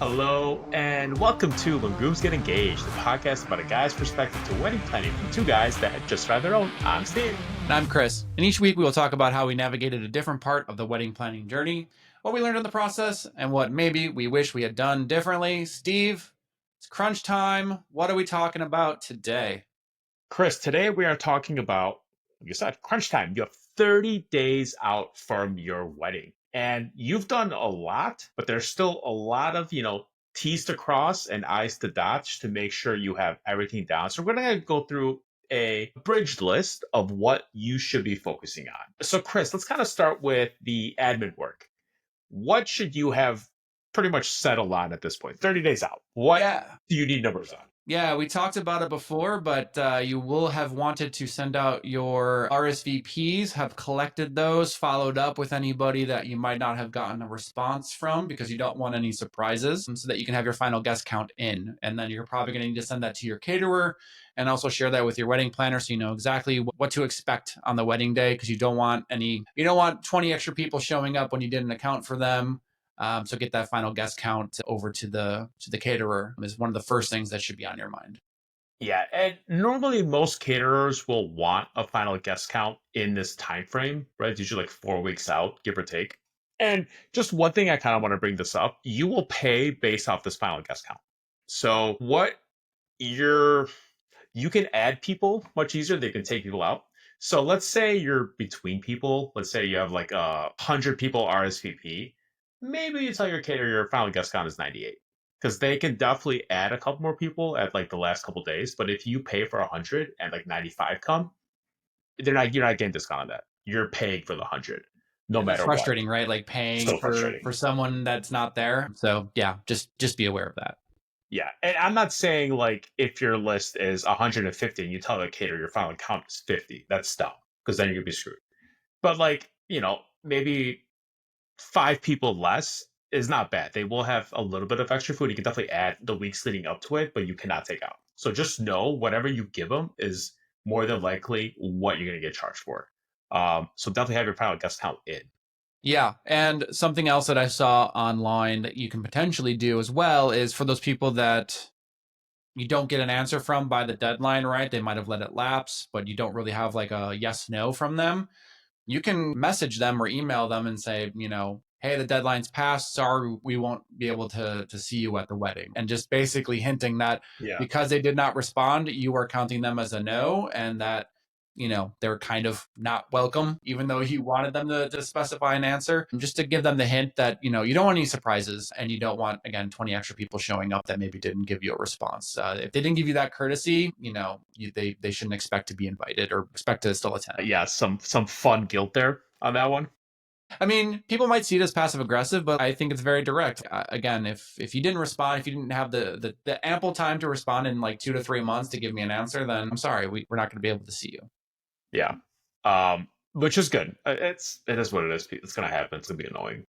Hello and welcome to When Grooms Get Engaged, the podcast about a guy's perspective to wedding planning from two guys that just tried their own. I'm Steve. And I'm Chris. And each week we will talk about how we navigated a different part of the wedding planning journey, what we learned in the process, and what maybe we wish we had done differently. Steve, it's crunch time. What are we talking about today? Chris, today we are talking about, like you said, crunch time. You have 30 days out from your wedding. And you've done a lot, but there's still a lot of, T's to cross and I's to dot to make sure you have everything down. So we're going to go through a bridged list of what you should be focusing on. So, Chris, let's kind of start with the admin work. What should you have pretty much settled on at this point? 30 days out. What do you need numbers on? Yeah, we talked about it before, but you will have wanted to send out your RSVPs, have collected those, followed up with anybody that you might not have gotten a response from because you don't want any surprises, so that you can have your final guest count in. And then you're probably going to need to send that to your caterer and also share that with your wedding planner so you know exactly what to expect on the wedding day, because you don't want 20 extra people showing up when you didn't account for them. So get that final guest count over to the caterer is one of the first things that should be on your mind. Yeah, and normally most caterers will want a final guest count in this time frame, right? It's usually like 4 weeks out, give or take. And just one thing I kind of want to bring this up, you will pay based off this final guest count. So what you're you can add people much easier, they can take people out. So let's say you're between people, let's say you have like 100 people RSVP. Maybe you tell your caterer your final guest count is 98, because they can definitely add a couple more people at like the last couple days. But if you pay for 100 and like 95 come, you're not getting discount on that. You're paying for the 100 no And that's matter what. frustrating, right? Like paying So for frustrating. someone that's not there. So yeah, just be aware of that. Yeah, and I'm not saying like if your list is 150 and you tell the caterer your final count is 50, that's dumb, because then you're gonna be screwed. But like, maybe 5 people less is not bad. They will have a little bit of extra food. You can definitely add the weeks leading up to it, but you cannot take out. So just know whatever you give them is more than likely what you're going to get charged for. So definitely have your final guest count in. Yeah. And something else that I saw online that you can potentially do as well is for those people that you don't get an answer from by the deadline, right? They might have let it lapse, but you don't really have like a yes, no from them. You can message them or email them and say, hey, the deadline's passed. Sorry, we won't be able to see you at the wedding. And just basically hinting that Yeah. because they did not respond, you are counting them as a no, and that, they're kind of not welcome, even though you wanted them to specify an answer. Just to give them the hint that, you don't want any surprises and you don't want, again, 20 extra people showing up that maybe didn't give you a response. If they didn't give you that courtesy, they shouldn't expect to be invited or expect to still attend. Yeah, some fun guilt there on that one. I mean, people might see it as passive aggressive, but I think it's very direct. Again, if you didn't respond, if you didn't have the ample time to respond in like 2 to 3 months to give me an answer, then I'm sorry, we're not going to be able to see you. Yeah. Which is good. It is what it is. It's gonna happen. It's gonna be annoying.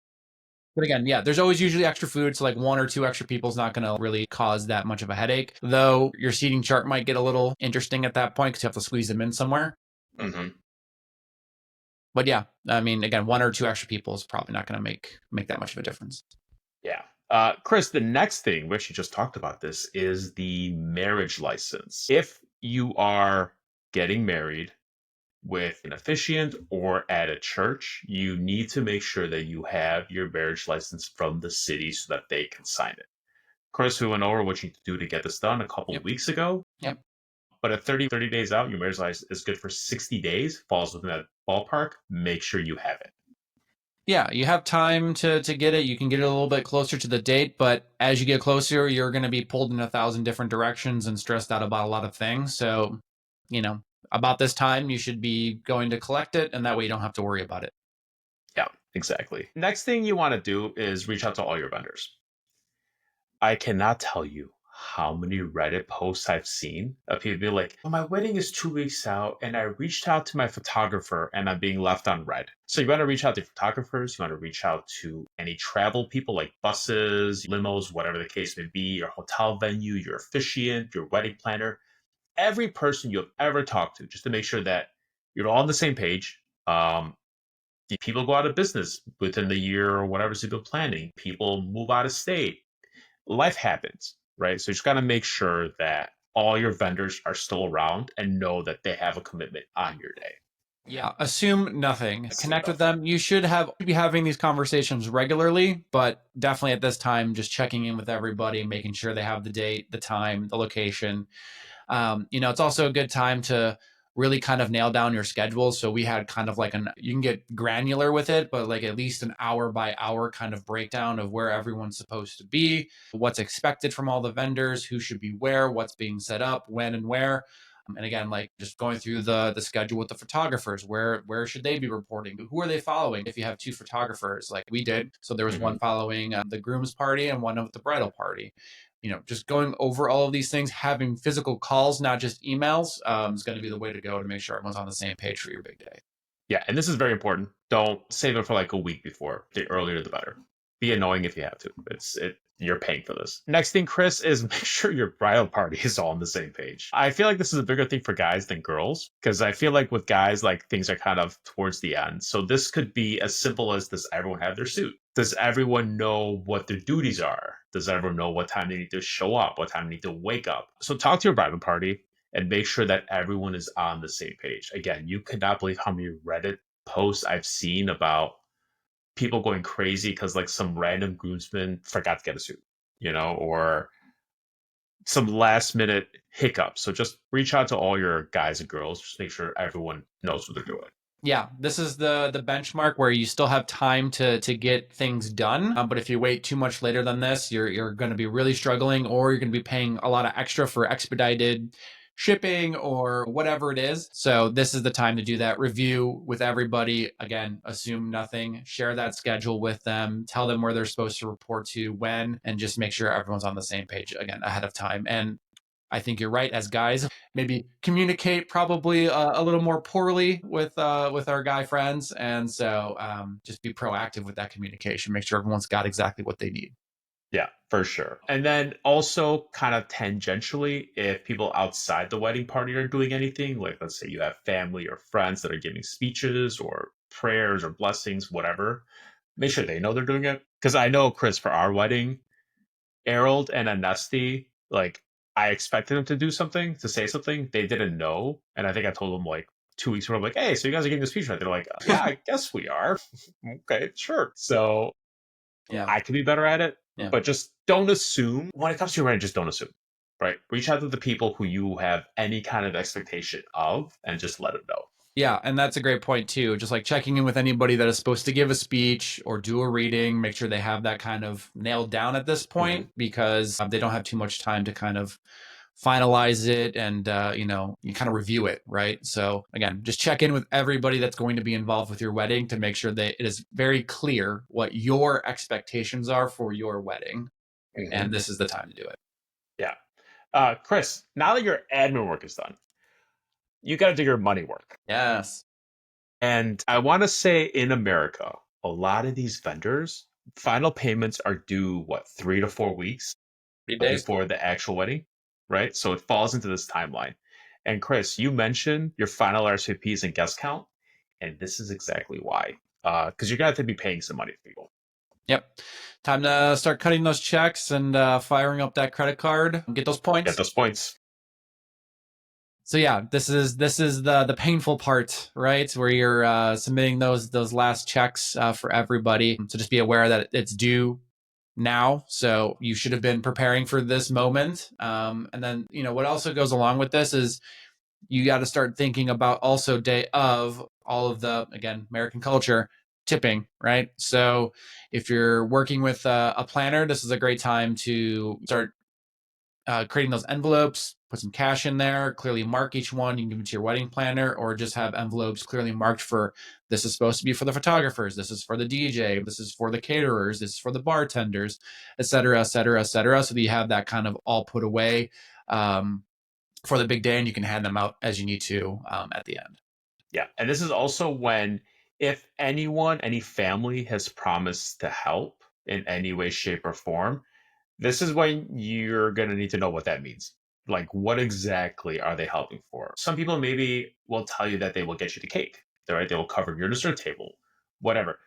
But again, yeah, there's always usually extra food, so like 1 or 2 extra people is not going to really cause that much of a headache. Though your seating chart might get a little interesting at that point because you have to squeeze them in somewhere. Mm-hmm. But yeah, I mean, again, 1 or 2 extra people is probably not going to make that much of a difference. Yeah. Chris, the next thing, we actually just talked about this, is the marriage license. If you are getting married with an officiant or at a church, you need to make sure that you have your marriage license from the city so that they can sign it. Chris, we went over what you need to do to get this done a couple of weeks ago. Yep. But at 30 days out, your marriage license is good for 60 days, falls within that ballpark. Make sure you have it. Yeah, you have time to get it. You can get it a little bit closer to the date, but as you get closer, you're going to be pulled in 1,000 different directions and stressed out about a lot of things. So, about this time, you should be going to collect it, and that way you don't have to worry about it. Yeah, exactly. Next thing you want to do is reach out to all your vendors. I cannot tell you how many Reddit posts I've seen of people be like, oh, my wedding is 2 weeks out and I reached out to my photographer and I'm being left on red. So you want to reach out to photographers, you want to reach out to any travel people like buses, limos, whatever the case may be, your hotel venue, your officiant, your wedding planner, every person you have ever talked to, just to make sure that you're all on the same page. People go out of business within the year or whatever you've been planning. People move out of state. life happens, right? So you just got to make sure that all your vendors are still around and know that they have a commitment on your day. Yeah, assume nothing. So Connect with nothing. them. You should have be having these conversations regularly, but definitely at this time, just checking in with everybody, making sure they have the date, the time, the location. It's also a good time to really kind of nail down your schedule. So we had kind of like you can get granular with it, but like at least an hour by hour kind of breakdown of where everyone's supposed to be, what's expected from all the vendors, who should be where, what's being set up, when and where. And again, like just going through the schedule with the photographers, where should they be reporting? Who are they following? If you have two photographers, like we did, so there was one Hmm. following the groom's party and one of the bridal party. Just going over all of these things, having physical calls, not just emails, is going to be the way to go to make sure everyone's on the same page for your big day. Yeah, and this is very important. Don't save it for like a week before. The earlier the better. Be annoying if you have to. You're paying for this. Next thing, Chris, is make sure your bridal party is all on the same page. I feel like this is a bigger thing for guys than girls because I feel like with guys, like things are kind of towards the end. So this could be as simple as, does everyone have their suit? Does everyone know what their duties are? Does everyone know what time they need to show up? What time they need to wake up? So talk to your bridal party and make sure that everyone is on the same page. Again, you could not believe how many Reddit posts I've seen about people going crazy because like some random groomsman forgot to get a suit, or some last minute hiccup. So just reach out to all your guys and girls. Just make sure everyone knows what they're doing. Yeah, this is the benchmark where you still have time to get things done. But if you wait too much later than this, you're going to be really struggling, or you're going to be paying a lot of extra for expedited shipping or whatever it is. So this is the time to do that. Review with everybody. Again, assume nothing. Share that schedule with them. Tell them where they're supposed to report to when, and just make sure everyone's on the same page again ahead of time. And I think you're right. As guys, maybe communicate probably a little more poorly with our guy friends, and so just be proactive with that communication. Make sure everyone's got exactly what they need. Yeah, for sure. And then also, kind of tangentially, if people outside the wedding party are doing anything, like let's say you have family or friends that are giving speeches or prayers or blessings, whatever, make sure they know they're doing it. Because I know, Chris, for our wedding, Harold and Anesti, like I expected them to do something, to say something. They didn't know. And I think I told them like 2 weeks ago, I'm like, hey, so you guys are giving a speech, right? They're like, yeah, I guess we are. Okay, sure. So Yeah, I could be better at it, yeah. but just don't assume. When it comes to your wedding, just don't assume, right? Reach out to the people who you have any kind of expectation of and just let them know. Yeah, and that's a great point too. Just like checking in with anybody that is supposed to give a speech or do a reading, make sure they have that kind of nailed down at this Hmm. point because they don't have too much time to kind of finalize it and you kind of review it, right? So again, just check in with everybody that's going to be involved with your wedding to make sure that it is very clear what your expectations are for your wedding, Hmm. and this is the time to do it. Yeah. Chris, now that your admin work is done, you got to do your money work. Yes. And I want to say in America, a lot of these vendors, final payments are due, what, 3 to 4 weeks 3 days. before the actual wedding, right? So it falls into this timeline. And Chris, you mentioned your final RSVPs and guest count, and this is exactly why. Because you're going to have to be paying some money to people. Yep. Time to start cutting those checks and firing up that credit card. Get those Get points. those points. So yeah, this is the painful part, right? Where you're submitting those last checks for everybody. So just be aware that it's due now. So you should have been preparing for this moment. And then what also goes along with this is you got to start thinking about also day of all of the again American culture tipping, right? So if you're working with a planner, this is a great time to start creating those envelopes, put some cash in there, clearly mark each one. You can give it to your wedding planner or just have envelopes clearly marked for this is supposed to be for the photographers, this is for the DJ, this is for the caterers, this is for the bartenders, et cetera, et cetera, et cetera. So that you have that kind of all put away for the big day and you can hand them out as you need to at the end. Yeah. And this is also when, if anyone, any family has promised to help in any way, shape, or form, this is when you're going to need to know what that means. Like, what exactly are they helping for? Some people maybe will tell you that they will get you the cake, right? They will cover your dessert table, whatever.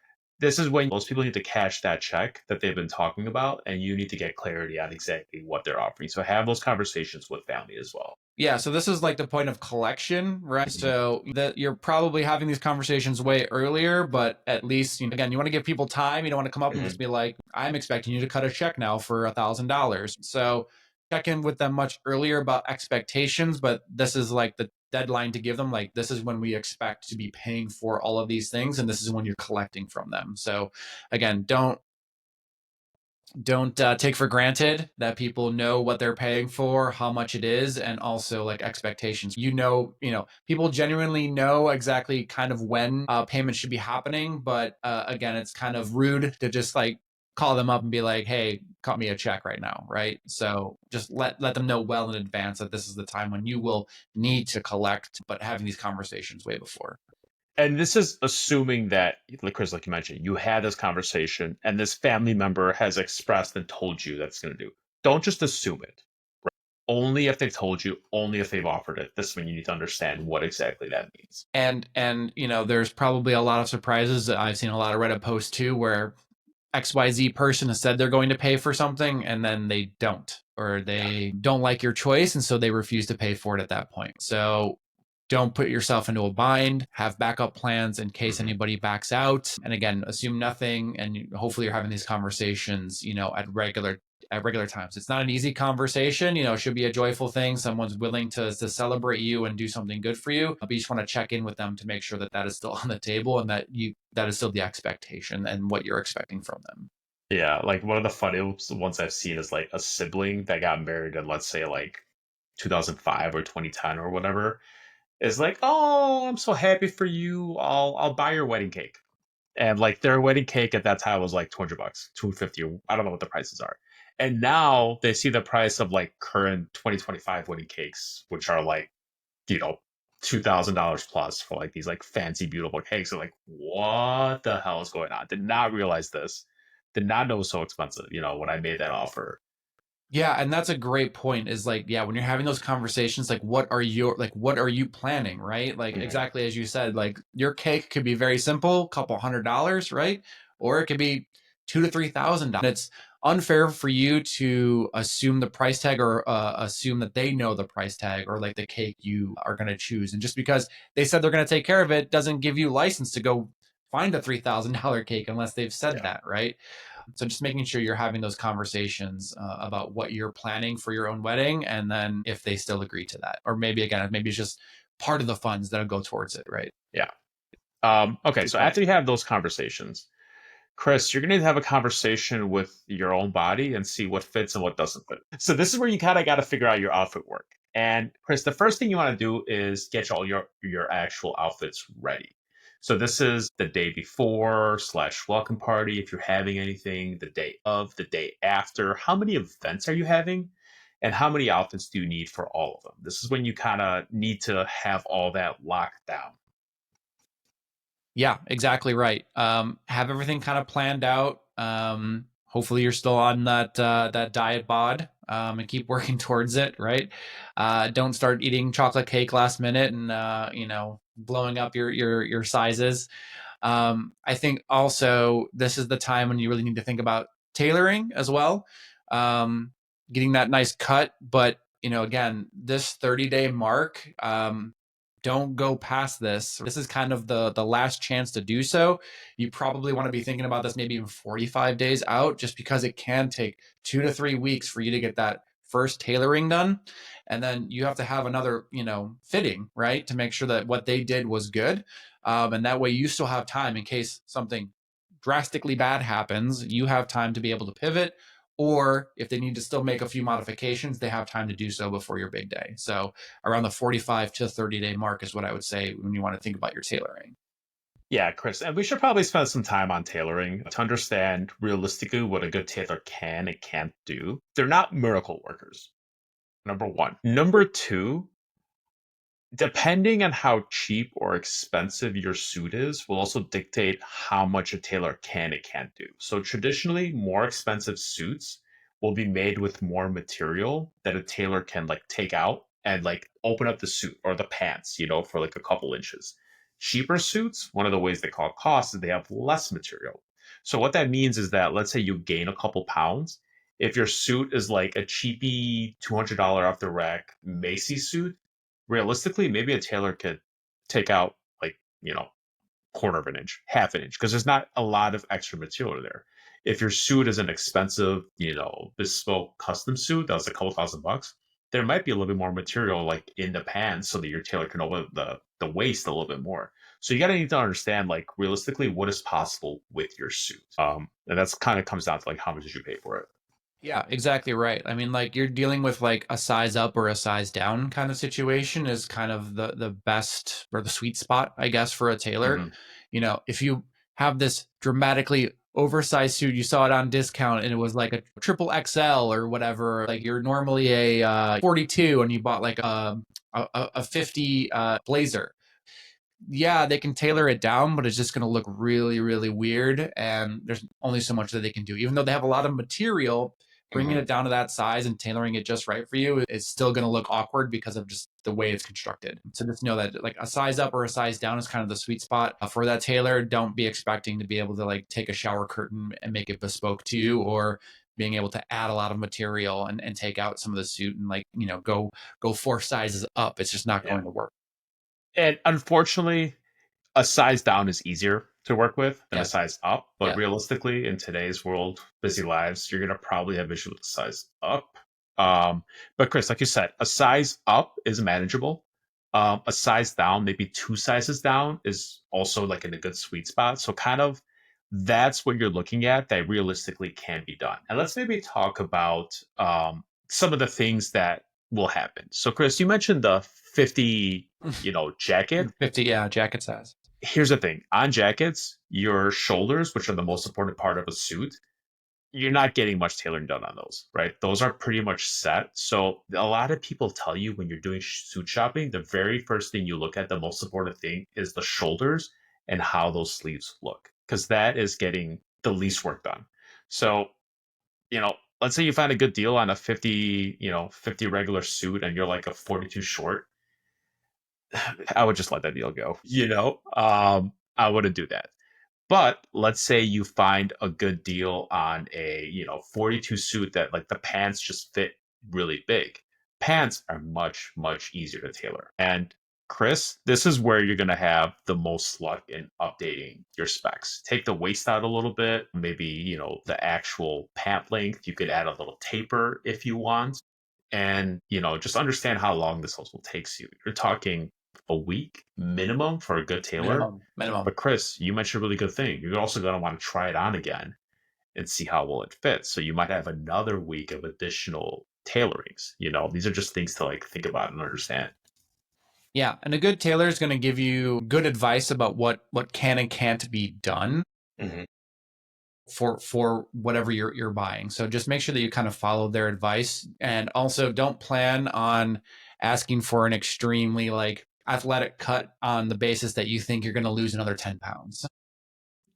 This is when most people need to cash that check that they've been talking about, and you need to get clarity on exactly what they're offering. So have those conversations with family as well. Yeah, so this is like the point of collection, right? Mhm. So that you're probably having these conversations way earlier, but at least, again, you want to give people time. You don't want to come up and just Mhm. be like, I'm expecting you to cut a check now for $1,000. So check in with them much earlier about expectations, but this is like the deadline to give them. Like, this is when we expect to be paying for all of these things, and this is when you're collecting from them. So again, don't take for granted that people know what they're paying for, how much it is, and also like expectations. People genuinely know exactly kind of when payments should be happening, but again, it's kind of rude to just like call them up and be like, hey, cut me a check right now, right? So just let them know well in advance that this is the time when you will need to collect, but having these conversations way before. And this is assuming that, like Chris, like you mentioned, you had this conversation and this family member has expressed and told you that's going to do. Don't just assume it. Only if they've told you, only if they've offered it. This is when you need to understand what exactly that means. And there's probably a lot of surprises. I've seen a lot of Reddit posts too where XYZ person has said they're going to pay for something and then they don't, or Yeah. they don't like your choice. And so they refuse to pay for it at that point. So don't put yourself into a bind, have backup plans in case Hmm. anybody backs out. And again, assume nothing. And hopefully you're having these conversations, at regular times. It's not an easy conversation, it should be a joyful thing. Someone's willing to celebrate you and do something good for you. But you just want to check in with them to make sure that that is still on the table and that is still the expectation and what you're expecting from them. Yeah, like one of the funniest ones I've seen is like a sibling that got married in, let's say, like 2005 or 2010 or whatever, is like, "Oh, I'm so happy for you. I'll buy your wedding cake." And like their wedding cake at that time was like 200 bucks, 250. I don't know what the prices are. And now they see the price of like current 2025 wedding cakes, which are like, you know, $2,000 plus for like these like fancy, beautiful cakes. They're like, what the hell is going on? Did not realize this. Did not know it was so expensive, when I made that offer. Yeah, and that's a great point is like, yeah, when you're having those conversations, like what are you planning, right? Like Mhm. exactly as you said, like your cake could be very simple, couple $100, right? Or it could be $2,000 to $3,000. It's unfair for you to assume the price tag or assume that they know the price tag or like the cake you are going to choose. And just because they said they're going to take care of it doesn't give you license to go find a $3,000 cake unless they've said Yeah. that, right? So just making sure you're having those conversations about what you're planning for your own wedding, and then if they still agree to that, or maybe it's just part of the funds that'll go towards it, right? Yeah. Okay. Good So point. after you have those conversations, Chris, you're going to have a conversation with your own body and see what fits and what doesn't fit. So this is where you kind of got to figure out your outfit work. And Chris, the first thing you want to do is get all your actual outfits ready. So this is the day before slash welcome party. If you're having anything, the day of, the day after. How many events are you having? And how many outfits do you need for all of them? This is when you kind of need to have all that locked down. Yeah, exactly right. Have everything kind of planned out. Hopefully, you're still on that diet bod, and keep working towards it. Right. Don't start eating chocolate cake last minute and blowing up your sizes. I think also this is the time when you really need to think about tailoring as well, um, getting that nice cut. But again, this 30-day mark, don't go past this. This is kind of the last chance to do so. You probably want to be thinking about this maybe even 45 days out, just because it can take 2 to 3 weeks for you to get that first tailoring done. And then you have to have another, fitting, right? To make sure that what they did was good. And that way you still have time in case something drastically bad happens. You have time to be able to pivot, or if they need to still make a few modifications, they have time to do so before your big day. So around the 45 to 30-day mark is what I would say when you want to think about your tailoring. Yeah, Chris, and we should probably spend some time on tailoring to understand realistically what a good tailor can and can't do. They're not miracle workers, number one. Number two, depending on how cheap or expensive your suit is, will also dictate how much a tailor can and can't do. So traditionally, more expensive suits will be made with more material that a tailor can like take out and like open up the suit or the pants, for like a couple inches. Cheaper suits, one of the ways they call it cost is they have less material. So what that means is that let's say you gain a couple pounds. If your suit is like a cheapy $200 off the rack Macy's suit, realistically, maybe a tailor could take out like, quarter of an inch, half an inch, because there's not a lot of extra material there. If your suit is an expensive, bespoke custom suit that was a couple $1,000, there might be a little bit more material like in the pants so that your tailor can open the waist a little bit more. So you gotta need to understand like realistically what is possible with your suit. And that's kind of comes down to like how much did you pay for it. Yeah, exactly right. I mean, like you're dealing with like a size up or a size down kind of situation is kind of the best or the sweet spot, I guess, for a tailor. Hmm. If you have this dramatically oversized suit, you saw it on discount and it was like a triple XL or whatever, like you're normally a 42 and you bought like a 50 blazer. Yeah, they can tailor it down, but it's just going to look really, really weird. And there's only so much that they can do. Even though they have a lot of material, bringing Hmm. it down to that size and tailoring it just right for you is still going to look awkward because of just the way it's constructed. So just know that like a size up or a size down is kind of the sweet spot for that tailor. Don't be expecting to be able to like take a shower curtain and make it bespoke to you, or being able to add a lot of material and take out some of the suit and like, go four sizes up. It's just not Yeah. going to work. And unfortunately, a size down is easier to work with than a Yes. size up. But Yeah. realistically, in today's world, busy lives, you're gonna probably have issues with the size up. But Chris, like you said, a size up is manageable. A size down, maybe two sizes down, is also like in a good sweet spot. So kind of that's what you're looking at that realistically can be done. And let's maybe talk about some of the things that will happen. So Chris, you mentioned the 50, jacket. 50, yeah, jacket size. Here's the thing on jackets, your shoulders, which are the most important part of a suit, you're not getting much tailoring done on those, right? Those are pretty much set. So a lot of people tell you when you're doing suit shopping, the very first thing you look at, the most important thing is the shoulders and how those sleeves look, because that is getting the least work done. So, let's say you find a good deal on a 50, 50 regular suit and you're like a 42 short. I would just let that deal go. I wouldn't do that. But let's say you find a good deal on a, 42 suit that like the pants just fit really big. Pants are much, much easier to tailor. And Chris, this is where you're going to have the most luck in updating your specs. Take the waist out a little bit, maybe, the actual pant length. You could add a little taper if you want. And, just understand how long this also takes you. You're talking a week minimum for a good tailor. Minimum, minimum. But Chris, you mentioned a really good thing. You're also going to want to try it on again and see how well it fits. So you might have another week of additional tailorings. These are just things to like think about and understand. Yeah, and a good tailor is going to give you good advice about what can and can't be done Hmm. for whatever you're buying. So just make sure that you kind of follow their advice, and also don't plan on asking for an extremely like athletic cut on the basis that you think you're going to lose another 10 pounds.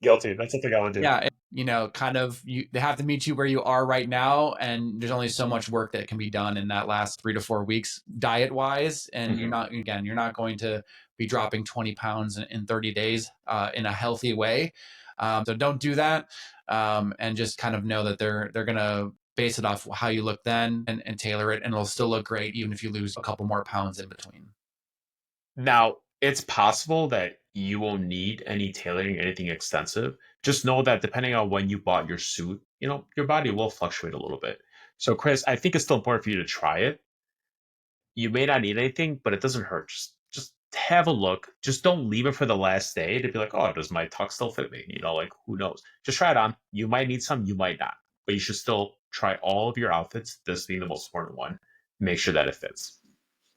Guilty. That's something I would do. Yeah, kind of they have to meet you where you are right now, and there's only so much work that can be done in that last 3 to 4 weeks diet wise, and Hmm. you're not going to be dropping 20 pounds in 30 days in a healthy way. So don't do that, and just kind of know that they're gonna base it off how you look then, and tailor it, and it'll still look great even if you lose a couple more pounds in between. Now, it's possible that you won't need any tailoring, anything extensive. Just know that depending on when you bought your suit, your body will fluctuate a little bit. So, Chris, I think it's still important for you to try it. You may not need anything, but it doesn't hurt. Just have a look. Just don't leave it for the last day to be like, oh, does my tux still fit me? Like who knows? Just try it on. You might need some, you might not. But you should still try all of your outfits, this being the most important one. Make sure that it fits.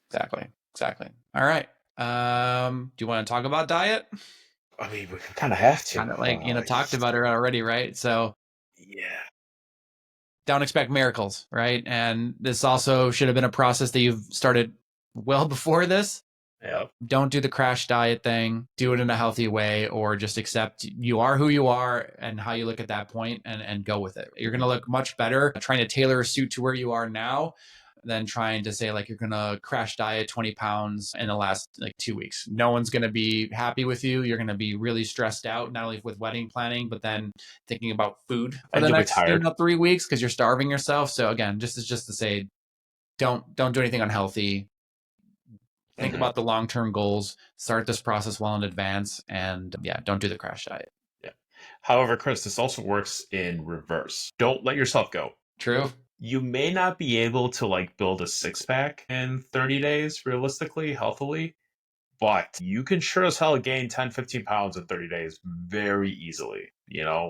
Exactly, exactly. All right. Do you want to talk about diet? I mean, we kind of have to. Kind of like talked about it already, right? So Yeah. don't expect miracles, right? And this also should have been a process that you've started well before this. Yeah. Don't do the crash diet thing. Do it in a healthy way, or just accept you are who you are and how you look at that point, and go with it. You're going to look much better trying to tailor a suit to where you are now than trying to say like you're gonna crash diet 20 pounds in the last like 2 weeks. No one's gonna be happy with you. You're gonna be really stressed out, not only with wedding planning, but then thinking about food for And the you'll be next, tired. 3 weeks because you're starving yourself. So again, just to say, don't do anything unhealthy. Think Mhm. about the long term goals. Start this process well in advance, and yeah, don't do the crash diet. Yeah. However, Chris, this also works in reverse. Don't let yourself go. True. You may not be able to like build a six pack in 30 days realistically, healthily, but you can sure as hell gain 10, 15 pounds in 30 days very easily.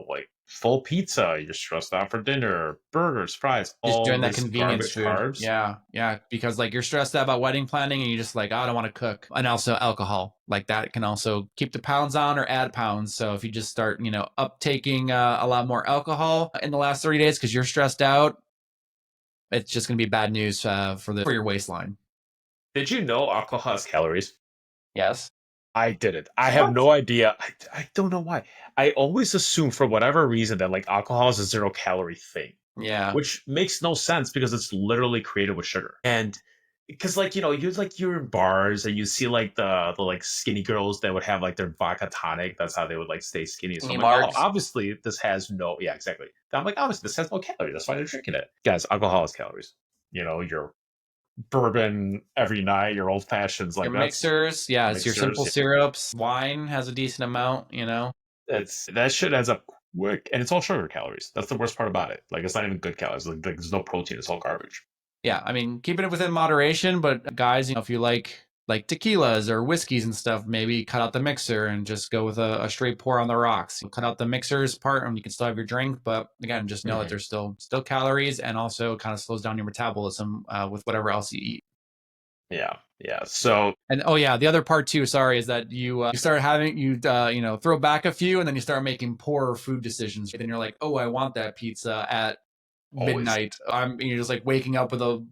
Like full pizza, you're stressed out for dinner, burgers, fries, Just all doing that this convenience garbage food. carbs. Yeah, yeah. Because like you're stressed out about wedding planning and you just like, oh, I don't want to cook. And also alcohol. Like that can also keep the pounds on or add pounds. So if you just start, uptaking a lot more alcohol in the last 30 days because you're stressed out, it's just going to be bad news for your waistline. Did you know alcohol has calories? Yes. I didn't. I have What? no idea. I don't know why. I always assume for whatever reason that like alcohol is a 0 calorie thing, Yeah. which makes no sense because it's literally created with sugar. And because you're in bars and you see like the like skinny girls that would have like their vodka tonic. That's how they would like stay skinny. So I'm Skinny like, oh, margs. obviously this has no, yeah, exactly. I'm like, obviously this has no calories. That's why they're drinking it. Guys, alcohol has calories. Your bourbon every night, your old fashions, Your like that's mixers. Yeah, it's your simple mixers. syrups. Wine has a decent amount. That shit adds up quick, and it's all sugar calories. That's the worst part about it. Like it's not even good calories. Like there's no protein. It's all garbage. Yeah, I mean, keeping it within moderation, but guys, if you like tequilas or whiskeys and stuff, maybe cut out the mixer and just go with a straight pour on the rocks. Cut out the mixers part, and you can still have your drink. But again, just know that Hmm. there's still calories, and also kind of slows down your metabolism with whatever else you eat. Yeah, yeah. So And oh yeah, the other part too, sorry, is that you start having throw back a few, and then you start making poorer food decisions. Then you're like, oh, I want that pizza at always midnight. You're just like waking up with a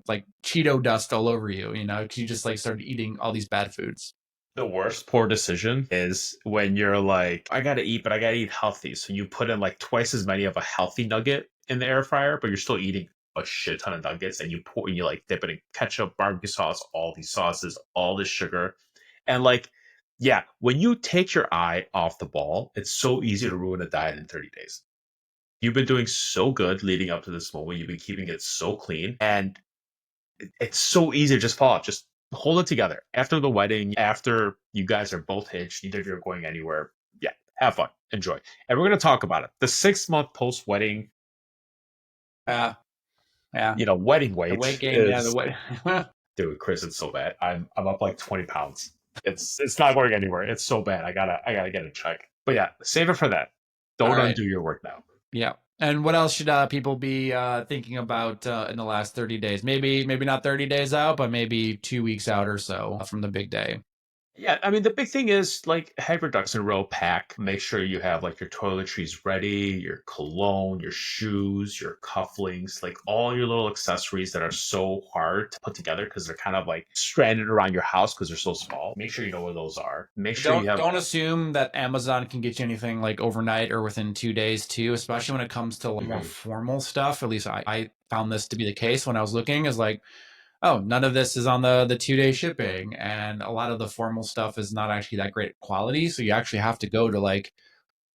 like Cheeto dust all over you, because you just like started eating all these bad foods. the worst poor decision is when you're like, I gotta eat, but I gotta eat healthy. So you put in like twice as many of a healthy nugget in the air fryer, but you're still eating a shit ton of nuggets, and you like dip it in ketchup, barbecue sauce, all these sauces, all this sugar, and like, yeah, when you take your eye off the ball, it's so easy to ruin a diet in 30 days. You've been doing so good leading up to this moment. You've been keeping it so clean, and it's so easy to just fall off. Just hold it together. After the wedding, after you guys are both hitched, neither of you are going anywhere. Yeah, have fun, enjoy, and we're gonna talk about it. The 6 month post wedding, Yeah, yeah. wedding The weight weight gain, yeah, the is, weight. dude, Chris, it's so bad. I'm up like 20 pounds. It's not going anywhere. It's so bad. I gotta get a check. But yeah, save it for that. All Don't right. undo your work now. Yeah. And what else should people be thinking about in the last 30 days? Maybe not 30 days out, but maybe 2 weeks out or so from the big day. Yeah, I mean the big thing is like have your ducks in a row, pack. Make sure you have like your toiletries ready, your cologne, your shoes, your cufflinks, like all your little accessories that are so hard to put together because they're kind of like stranded around your house because they're so small. Make sure you know where those are. Make sure you have. Don't assume that Amazon can get you anything like overnight or within 2 days too, especially when it comes to like, more Mhm. formal stuff. At least I found this to be the case when I was looking. Is like, oh, none of this is on the 2 day shipping, and a lot of the formal stuff is not actually that great quality. So you actually have to go to like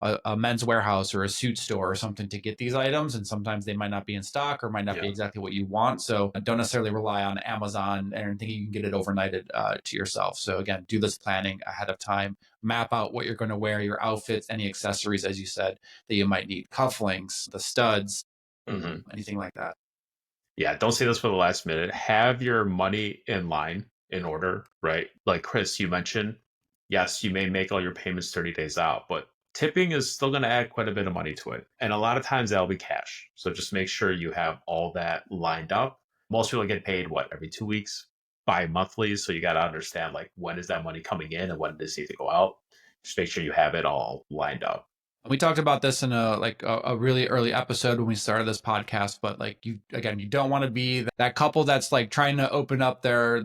a men's warehouse or a suit store or something to get these items, and sometimes they might not be in stock or might not be Yeah. exactly what you want. So don't necessarily rely on Amazon and think you can get it overnighted to yourself. So again, do this planning ahead of time. Map out what you're going to wear, your outfits, any accessories, as you said, that you might need, cufflinks, the studs, Hmm. anything like that. Yeah, don't say this for the last minute. Have your money in line in order, right? Like Chris, you mentioned, yes, you may make all your payments 30 days out, but tipping is still going to add quite a bit of money to it. And a lot of times that'll be cash. So just make sure you have all that lined up. Most people get paid, what, every 2 weeks, bi-monthly. So you got to understand, like, when is that money coming in and when does it need to go out? Just make sure you have it all lined up. We talked about this in a really early episode when we started this podcast, but like you don't want to be that couple that's like trying to open up their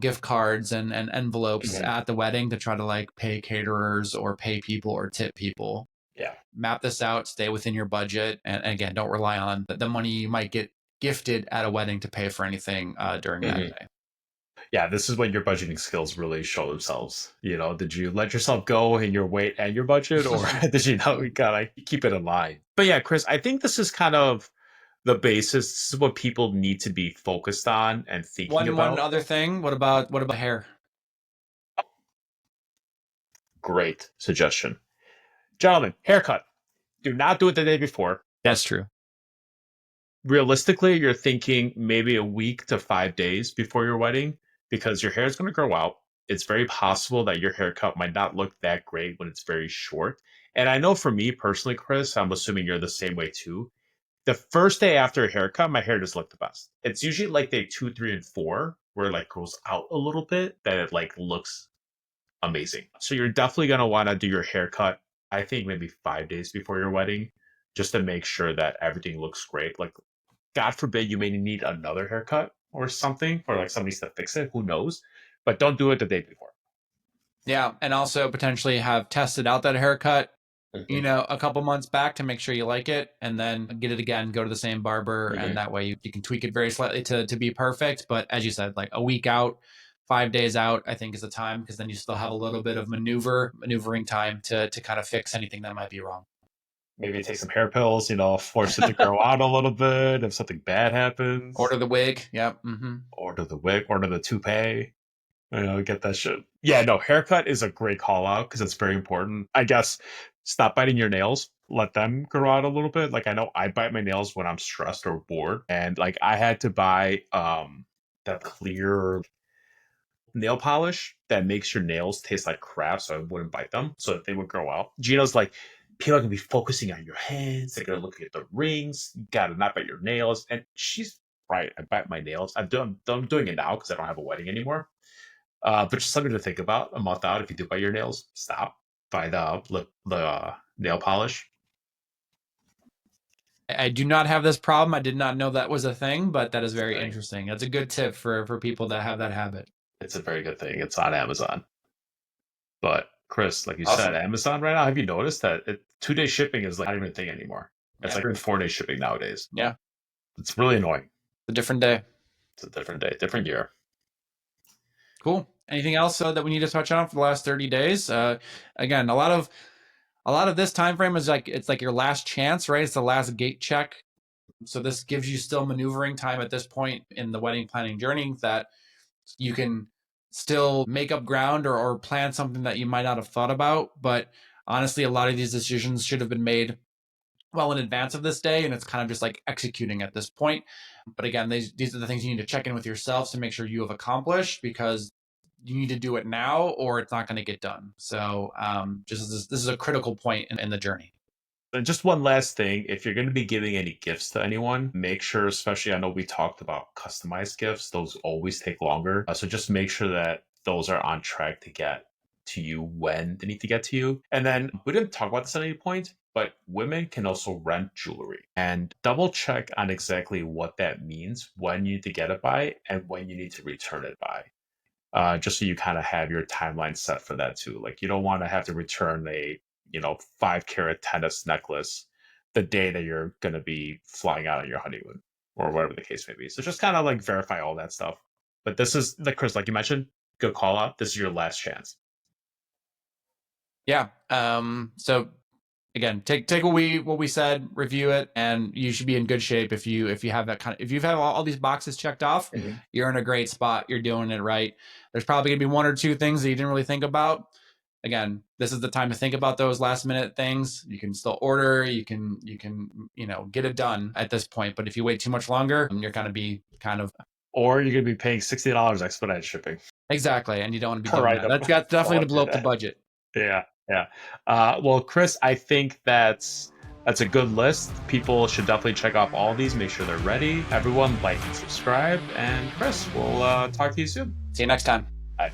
gift cards and envelopes Mhm. at the wedding to try to like pay caterers or pay people or tip people. Yeah. Map this out, stay within your budget, and again, don't rely on the money you might get gifted at a wedding to pay for anything during that Mhm. day. Yeah, this is when your budgeting skills really show themselves. Did you let yourself go in your weight and your budget, or did you know you gotta keep it in line? But yeah, Chris, I think this is kind of the basis. This is what people need to be focused on and thinking One about. other thing. What about hair? Great suggestion. Gentlemen, haircut. Do not do it the day before. That's true. Realistically, you're thinking maybe a week to 5 days before your wedding because your hair is going to grow out. It's very possible that your haircut might not look that great when it's very short. And I know for me personally, Chris, I'm assuming you're the same way too. The first day after a haircut, my hair doesn't look the best. It's usually like day 2, 3, and 4 where it like grows out a little bit that it like looks amazing. So you're definitely going to want to do your haircut, I think maybe 5 days before your wedding, just to make sure that everything looks great. Like, God forbid you may need another haircut or something, or like somebody needs to fix it. Who knows? But don't do it the day before. Yeah, and also potentially have tested out that haircut, Hmm. a couple months back to make sure you like it, and then get it again, go to the same barber, and Hmm. that way you can tweak it very slightly to be perfect. But as you said, like a week out, 5 days out, I think is the time, because then you still have a little bit of maneuvering time to kind of fix anything that might be wrong. Maybe take some hair pills, force it to grow out a little bit if something bad happens. Order the wig. Yep. Order the wig, order the toupee. Get that shit. Yeah, no, haircut is a great call out because it's very important. I guess stop biting your nails. Let them grow out a little bit. Like I know I bite my nails when I'm stressed or bored. And like I had to buy that clear nail polish that makes your nails taste like crap so I wouldn't bite them so that they would grow out. Gino's like, people are gonna be focusing on your hands, they're gonna look at the rings, you gotta not bite your nails. And she's right, I bite my nails. I'm doing it now because I don't have a wedding anymore. But just something to think about a month out. If you do bite your nails, stop. Buy the nail polish. I do not have this problem. I did not know that was a thing, but that is It's a very thing. interesting. That's a good tip for people that have that habit. It's a very good thing. It's on Amazon. But Chris, like you said, Awesome. Amazon right now, have you noticed that 2 day shipping is like not even a thing anymore? It's Yeah. like 4 day shipping nowadays. Yeah. It's really annoying. It's a different day. It's a different day, different year. Cool. Anything else that we need to touch on for the last 30 days? Again, a lot of this time frame is like it's like your last chance, right? It's the last gate check. So this gives you still maneuvering time at this point in the wedding planning journey that you can still make up ground or plan something that you might not have thought about. But honestly, a lot of these decisions should have been made well in advance of this day, and it's kind of just like executing at this point. But again, these are the things you need to check in with yourselves to make sure you have accomplished, because you need to do it now or it's not going to get done. So just this is a critical point in the journey. And just one last thing, if you're going to be giving any gifts to anyone, make sure, especially I know we talked about customized gifts, those always take longer. So just make sure that those are on track to get to you when they need to get to you. And then we didn't talk about this at any point, but women can also rent jewelry and double check on exactly what that means, when you need to get it by, and when you need to return it by. Just so you kind of have your timeline set for that too. Like you don't want to have to return a 5 carat tennis necklace the day that you're going to be flying out on your honeymoon or whatever the case may be. So just kind of like verify all that stuff. But this is like Chris, like you mentioned, good call out. This is your last chance. Yeah. So again, take what we said, review it, and you should be in good shape if you have that if you've had all these boxes checked off, Mhm. you're in a great spot. You're doing it right. There's probably gonna be one or two things that you didn't really think about. Again, this is the time to think about those last minute things. You can still order, you can get it done at this point. But if you wait too much longer, you're gonna be kind of Or you're going to be paying $60 expedited shipping exactly, and you don't want to be per doing that. item. That's Don't definitely want gonna to blow do up the that. budget. Yeah, yeah. Well, Chris, I think that's a good list. People should definitely check off all these, make sure they're ready. Everyone, like and subscribe. And Chris, we'll talk to you soon. See you next time. Bye.